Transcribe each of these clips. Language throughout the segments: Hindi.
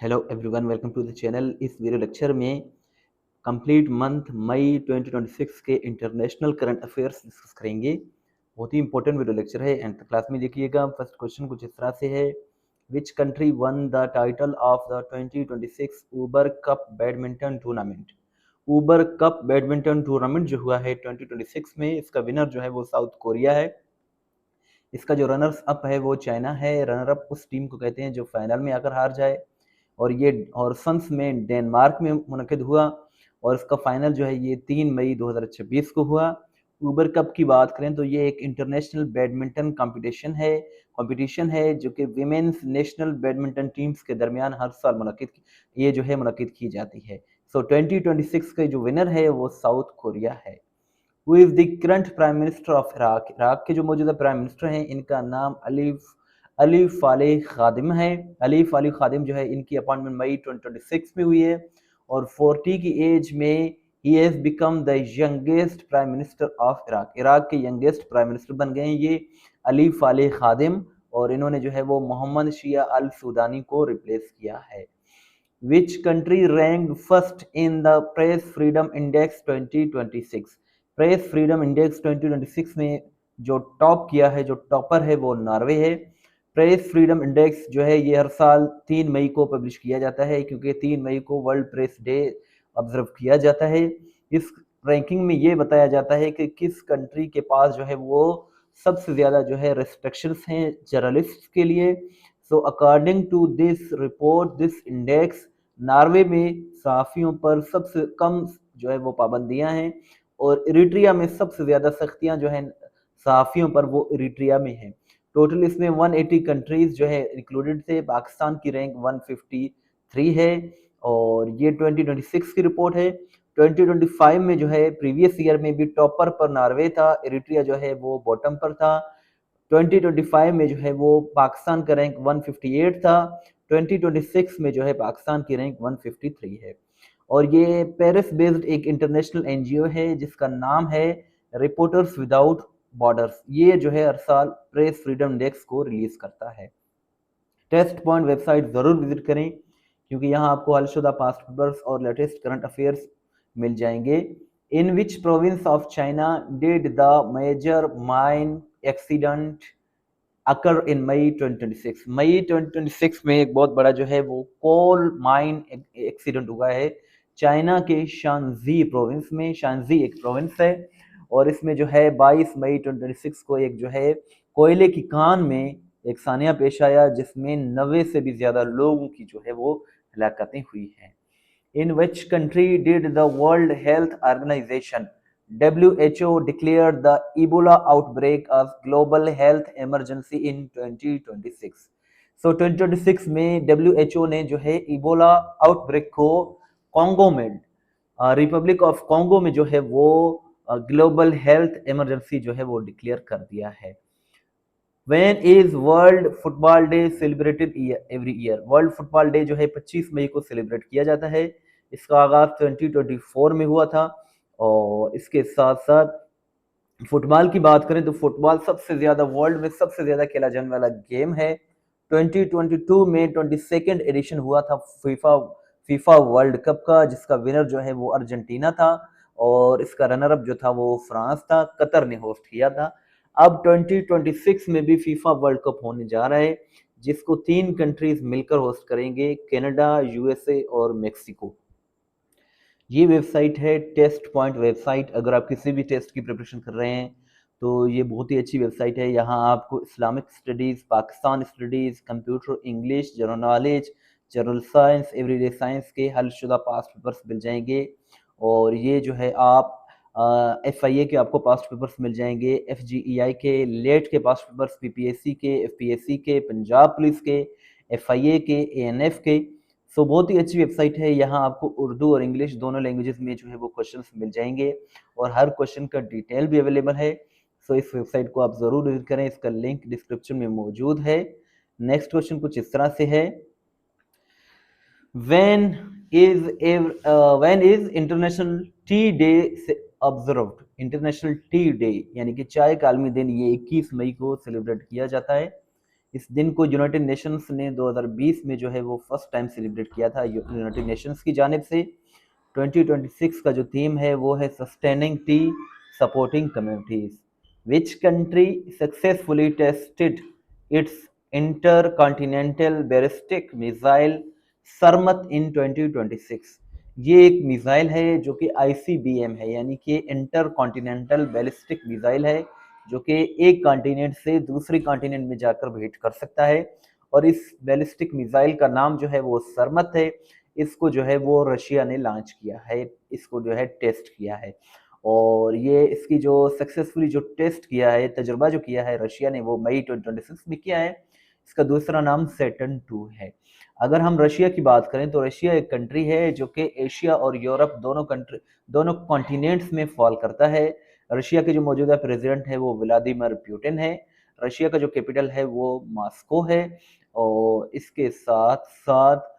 Hello everyone, welcome to the channel. इस वीडियो लेक्चर में कंप्लीट मंथ मई 2026 के इंटरनेशनल करंट अफेयर्स डिस्कस करेंगे। बहुत ही इंपॉर्टेंट वीडियो लेक्चर है, एंड क्लास में देखिएगा। फर्स्ट क्वेश्चन कुछ इस तरह से है, which country won the title of the 2026 Uber cup badminton tournament. Uber cup badminton tournament जो हुआ है 2026 में, इसका विनर जो है वो साउथ कोरिया है। इसका जो रनर्स अप है वो चाइना है। रनर अप उस टीम को कहते हैं जो फाइनल में आकर हार जाए, और ये हॉर्सन्स में डेनमार्क में मुनक़िद हुआ, और इसका फाइनल जो है ये 3 मई 2026 को हुआ। ऊबर कप की बात करें तो ये एक इंटरनेशनल बैडमिंटन कंपटीशन है जो कि विमेंस नेशनल बैडमिंटन टीम्स के दरमियान हर साल मुनक़िद की जाती है। सो 2026 के जो विनर है वो साउथ कोरिया है। Who is the current prime minister of Iraq. Iraq के जो मौजूदा प्राइम मिनिस्टर हैं इनका नाम अली फाले खादिम है। अली फाले खादिम जो है, इनकी अपॉइंटमेंट मई 2026 में हुई है, और 40 की एज में he has become the youngest prime minister of Iraq. Iraq के यंगेस्ट प्राइम मिनिस्टर बन गए हैं ये अली फाले खादिम, और इन्होंने जो है वो मोहम्मद शिया अल सुदानी को रिप्लेस किया है। Which country ranked first in the Press Freedom Index 2026? Press freedom index 2026 में जो टॉप किया है, जो टॉपर है वो नॉर्वे है। प्रेस फ्रीडम इंडेक्स जो है ये हर साल 3 मई को पब्लिश किया जाता है, क्योंकि 3 मई को वर्ल्ड प्रेस डे ऑब्जर्व किया जाता है। इस रैंकिंग में ये बताया जाता है कि किस कंट्री के पास जो है वो सबसे ज़्यादा जो है रेस्ट्रिक्शंस हैं जर्नलिस्ट के लिए। So according to this report, this index, Norway में सहाफ़ियों पर सबसे कम जो है वो पाबंदियां हैं, और इरिट्रिया में सबसे ज़्यादा सख्तियां जो हैं सहाफ़ियों पर, वो इरिट्रिया में है। टोटल इसमें 180 कंट्रीज़ जो है इंक्लूडेड थे। पाकिस्तान की रैंक 153 है, और ये 2026 की रिपोर्ट है। 2025 में जो है प्रीवियस ईयर में भी टॉपर पर नॉर्वे था, इरिट्रिया जो है वो बॉटम पर था। 2025 में जो है वो पाकिस्तान का रैंक 158 था। 2026 में जो है पाकिस्तान की रैंक 153 है, और ये पेरिस बेस्ड एक इंटरनेशनल एनजीओ है जिसका नाम है रिपोर्टर्स विदाउट बॉर्डर्स। ये जो है हर साल प्रेस फ्रीडम इंडेक्स को रिलीज करता है। टेस्ट पॉइंट वेबसाइट ज़रूर विजिट करें, क्योंकि यहाँ आपको हलशुदा पास्ट पेपर्स और लेटेस्ट करंट अफेयर्स मिल जाएंगे। In which province of China did the major mine accident occur in May 2026। मई 2026 में एक बहुत बड़ा जो है वो कोल माइन एक्सीडेंट हुआ है चाइना के शांजी प्रोविंस में। शांजी एक प्रोविंस है, और इसमें जो है 22 मई 2026 को एक जो है कोयले की खान में एक सानिया पेश आया, जिसमें 90 से भी ज़्यादा लोगों की जो है वो हलाकतें हुई हैं। In which country did the World Health Organization WHO declare the Ebola outbreak as global health emergency in 2026? So 2026 में WHO ने जो है इबोला आउटब्रेक को कॉन्गो में, रिपब्लिक ऑफ कॉन्गो में जो है वो ग्लोबल हेल्थ इमरजेंसी जो है वो डिक्लेयर कर दिया है। When is world football day celebrated every year? World football day जो है 25 मई को सेलिब्रेट किया जाता है। इसका आगाज 2024 में हुआ था, और इसके साथ साथ फुटबॉल की बात करें तो फुटबॉल सबसे ज़्यादा वर्ल्ड में सबसे ज़्यादा खेला जाने वाला गेम है। 2022 में 22nd एडिशन हुआ था फीफा वर्ल्ड कप का, जिसका विनर जो है वो अर्जेंटीना था, और इसका रनर अप जो था वो फ्रांस था। कतर ने होस्ट किया था। अब 2026 में भी फीफा वर्ल्ड कप होने जा रहा है, जिसको 3 कंट्रीज मिलकर होस्ट करेंगे, कनाडा, यूएसए और मेक्सिको। ये वेबसाइट है टेस्ट पॉइंट वेबसाइट। अगर आप किसी भी टेस्ट की प्रिपरेशन कर रहे हैं तो ये बहुत ही अच्छी वेबसाइट है। यहाँ आपको Islamic studies, Pakistan studies, computer, English, general knowledge, general science, everyday science के हलशुदा पास्ट पेपर्स मिल जाएंगे। और ये जो है आप FIA के आपको पास्ट पेपर्स मिल जाएंगे, FGEI के, लेट के पास्ट पेपर्स, PPSC के, FPSC के, पंजाब पुलिस के, FIA के, ANF के। सो बहुत ही अच्छी वेबसाइट है। यहाँ आपको उर्दू और इंग्लिश दोनों लैंग्वेजेस में जो है वो क्वेश्चंस मिल जाएंगे, और हर क्वेश्चन का डिटेल भी अवेलेबल है। सो इस वेबसाइट को आप ज़रूर विजिट करें, इसका लिंक डिस्क्रिप्शन में मौजूद है। नेक्स्ट क्वेश्चन कुछ इस तरह से है, when is international T day observed? International T day यानी कि चाय का आलमी दिन, ये 21 मई को सेलिब्रेट किया जाता है। इस दिन को यूनाइटेड नेशंस ने 2020 में जो है वो फर्स्ट टाइम सेलिब्रेट किया था यूनाइटेड नेशंस की जानिब से। 2026 का जो थीम है वो है sustaining tea supporting communities. Which country successfully tested its intercontinental ballistic missile Sarmat in 2026। ये एक मिसाइल है जो कि आईसीबीएम है, यानी कि इंटर कॉन्टिनेंटल बैलिस्टिक मिसाइल है, जो कि एक कॉन्टिनेंट से दूसरे कॉन्टिनेंट में जाकर हिट कर सकता है। और इस बैलिस्टिक मिसाइल का नाम जो है वो सरमत है। इसको जो है वो रशिया ने लॉन्च किया है, इसको जो है टेस्ट किया है। और ये इसकी जो सक्सेसफुली जो टेस्ट किया है, तजुर्बा जो किया है रशिया ने, वो मई 2026 में किया है। इसका दूसरा नाम सैटर्न 2 है। अगर हम रशिया की बात करें तो रशिया एक कंट्री है जो कि एशिया और यूरोप दोनों कॉन्टिनेंट्स में फॉल करता है। रशिया के जो मौजूदा प्रेसिडेंट है वो व्लादिमीर पुतिन है। रशिया का जो कैपिटल है वो मॉस्को है। और इसके साथ साथ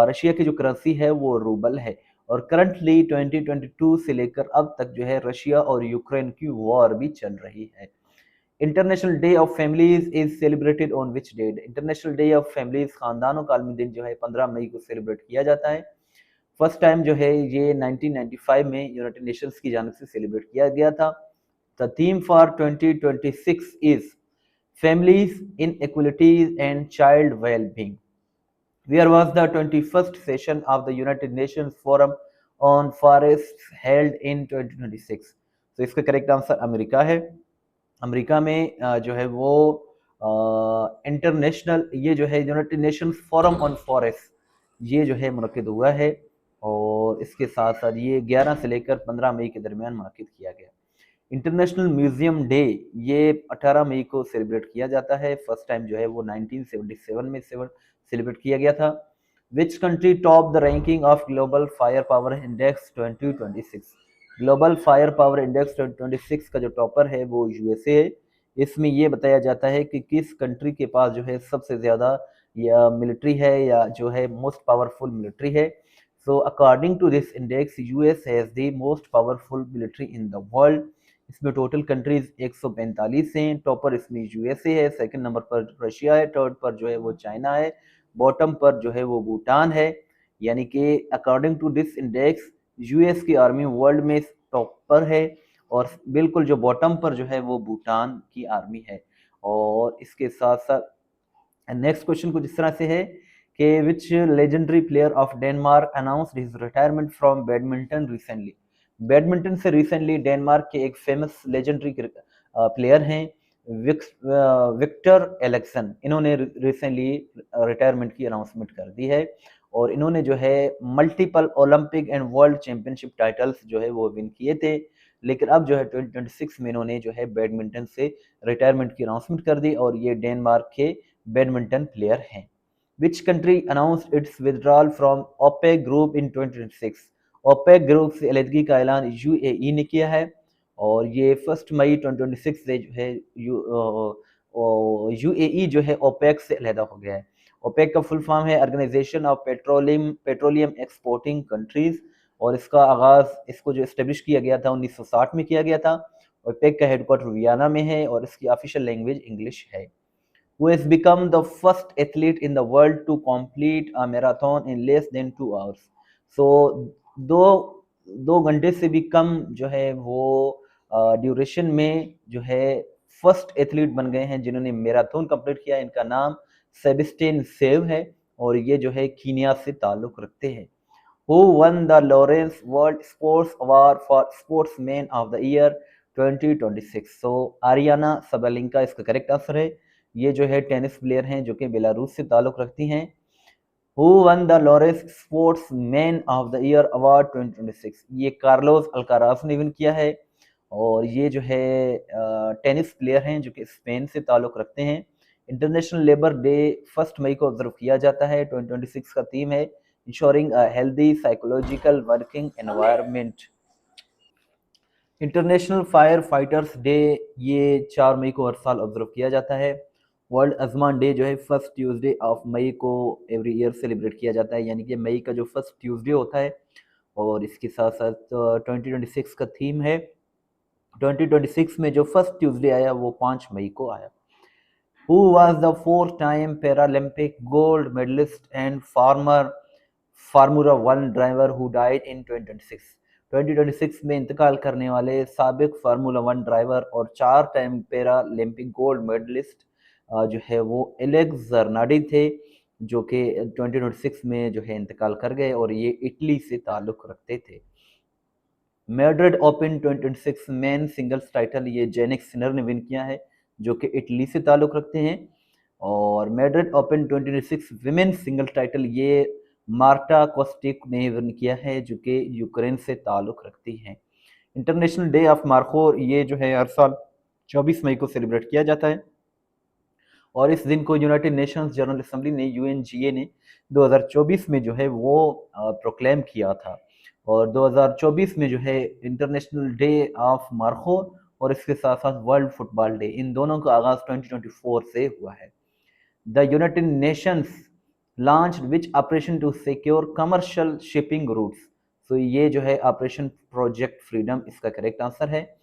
रशिया की जो करेंसी है वो रूबल है। और करंटली 2022 से लेकर अब तक जो है रशिया और यूक्रेन की वॉर भी चल रही है। International day of families is celebrated on which date? International day of families, खानदानों का आलमी दिन जो है 15 मई को सेलिब्रेट किया जाता है। फर्स्ट टाइम जो है ये 1995 में यूनाइटेड नेशंस की जानिब से सेलिब्रेट किया गया था। The theme for 2026 is families in equalities and child wellbeing. Where was the 21st session of the United Nations Forum on Forests held in 2026? तो इसका करेक्ट आंसर अमेरिका है। अमेरिका में जो है वो इंटरनेशनल ये जो है United Nations forum on forest ये जो है मुनक्किद हुआ है। और इसके साथ साथ ये 11 से लेकर 15 मई के दरमियान मुनक्किद किया गया। इंटरनेशनल म्यूजियम डे ये 18 मई को सेलिब्रेट किया जाता है। फर्स्ट टाइम जो है वो 1977 में सेलिब्रेट किया गया था। Which country top the ranking of global fire power index 2026? Global fire power index 2026 का जो टॉपर है वो यूएसए है। इसमें ये बताया जाता है कि किस कंट्री के पास जो है सबसे ज़्यादा या मिलिट्री है या जो है मोस्ट पावरफुल मिलिट्री है। So according to this index US has the most powerful military in the world. इसमें टोटल कंट्रीज 145 हैं। टॉपर इसमें यूएसए है, सेकंड नंबर पर रशिया है, थर्ड पर जो है वो चाइना है, बॉटम पर जो है वो भूटान है। यानी कि according to this index US की आर्मी वर्ल्ड में टॉप पर है और बिल्कुल जो बॉटम पर जो है वो भूटान की आर्मी है। और इसके साथ साथ नेक्स्ट क्वेश्चन कुछ इस तरह से है कि which legendary player of Denmark announced his retirement from badminton recently? Badminton से रिसेंटली डेनमार्क के एक फेमस लेजेंडरी प्लेयर हैं विक्टर एलेक्सन। इन्होंने रिसेंटली रिटायरमेंट की अनाउंसमेंट कर दी है। और इन्होंने जो है multiple Olympic and world championship titles जो है वो विन किए थे। लेकिन अब जो है 2026 में इन्होंने जो है बैडमिंटन से रिटायरमेंट की अनाउंसमेंट कर दी और ये डेनमार्क के बैडमिंटन प्लेयर हैं। Which country announced its withdrawal from OPEC group in 2026? OPEC group से अलहदगी का ऐलान यूएई ने किया है। और ये 1 मई 2026 से जो है यूएई जो है ओपेक से अलहदा हो गया है। ओपेक का फुल फॉर्म है organization of petroleum exporting countries. और इसका आगाज़ इसको जो इस्टेब्लिश किया गया था 1960 में किया गया था। ओपेक का हेडक्वार्टर वियना में है और इसकी ऑफिशियल लैंग्वेज इंग्लिश है। Who has become the first athlete in the world to complete a marathon in less than 2 hours? So दो दो घंटे से भी कम जो है वो ड्यूरेशन में जो है फर्स्ट एथलीट बन गए हैं जिन्होंने मैराथन कंप्लीट किया। इनका नाम सेबेस्टियन सेव है और ये जो है कीनिया से ताल्लुक रखते हैं। Who won the Lawrence World Sports Award for Sportsman of the Year 2026? So Ariana सबलिंका इसका करेक्ट आंसर है। ये जो है टेनिस प्लेयर हैं जो कि बेलारूस से ताल्लुक रखती हैं। Who won the Lawrence Sportsman of the Year Award 2026? ये कार्लोस अल्काराज ने विन किया है। और ये जो है टेनिस प्लेयर हैं जो कि स्पेन से ताल्लुक रखते हैं। इंटरनेशनल लेबर डे 1 मई को ऑब्जर्व किया जाता है। 2026 का थीम है ensuring a healthy psychological working environment. International fire fighters day ये 4 मई को हर साल ऑब्जर्व किया जाता है। वर्ल्ड अजमान डे जो है फर्स्ट ट्यूसडे ऑफ मई को एवरी ईयर सेलिब्रेट किया जाता है, यानी कि मई का जो फर्स्ट ट्यूसडे होता है। और इसके साथ साथ 2026 का थीम है 2026 में जो फर्स्ट ट्यूसडे आया वो 5 मई को आया। Who was the four-time Paralympic gold medalist and former Formula One driver who died in 2026? 2026 में इंतकाल करने वाले साबिक फार्मूला वन ड्राइवर और 4 टाइम पैरालंपिक गोल्ड मेडलिस्ट जो है वो एलेक्स जर्नाडी थे, जो कि 2026 में जो है इंतकाल कर गए और ये इटली से ताल्लुक़ रखते थे। Madrid open 2026 main singles title ये जेनिक सिनर ने विन किया है, जो कि इटली से ताल्लुक़ रखते हैं। और Madrid open 2026 women singles title ये मार्टा कोस्टिक ने विन किया है, जो कि यूक्रेन से ताल्लुक़ रखती हैं। इंटरनेशनल डे ऑफ मार्को ये जो है हर साल 24 मई को सेलिब्रेट किया जाता है और इस दिन को यूनाइटेड नेशंस जनरल असेंबली ने यूएनजीए ने 2024 में जो है वो प्रोक्लेम किया था। और 2024 में जो है इंटरनेशनल डे ऑफ मार्को और इसके साथ साथ वर्ल्ड फुटबॉल डे, इन दोनों का आगाज 2024 से हुआ है। The United Nations launch which operation to secure commercial shipping routes. तो ये जो है ऑपरेशन प्रोजेक्ट फ्रीडम इसका करेक्ट आंसर है।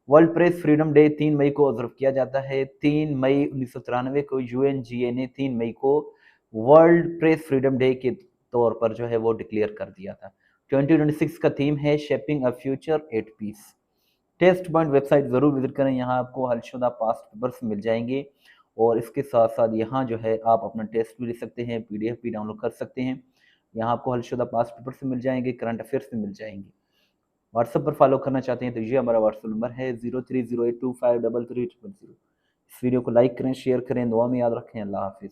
वर्ल्ड प्रेस फ्रीडम डे 3 मई को ऑब्जर्व किया जाता है। 3 मई 1993 को यूएनजीए ने 3 मई को वर्ल्ड प्रेस फ्रीडम डे के तौर पर जो है वो डिक्लेयर कर दिया था। 2026 का थीम है shaping a future at peace. Test point website ज़रूर विजिट करें, यहाँ आपको हलशुदा पास्ट पेपर्स मिल जाएंगे और इसके साथ साथ यहाँ जो है आप अपना टेस्ट भी ले सकते हैं, पीडीएफ भी डाउनलोड कर सकते हैं। यहाँ आपको हलशुदा पास्ट पेपर से मिल जाएंगे, करंट अफेयर्स से मिल जाएंगे। व्हाट्सएप पर फॉलो करना चाहते हैं तो ये हमारा व्हाट्सएप नंबर है 0308253300। इस वीडियो को लाइक करें, शेयर करें, दुआ में याद रखें। अल्लाह हाफिज़।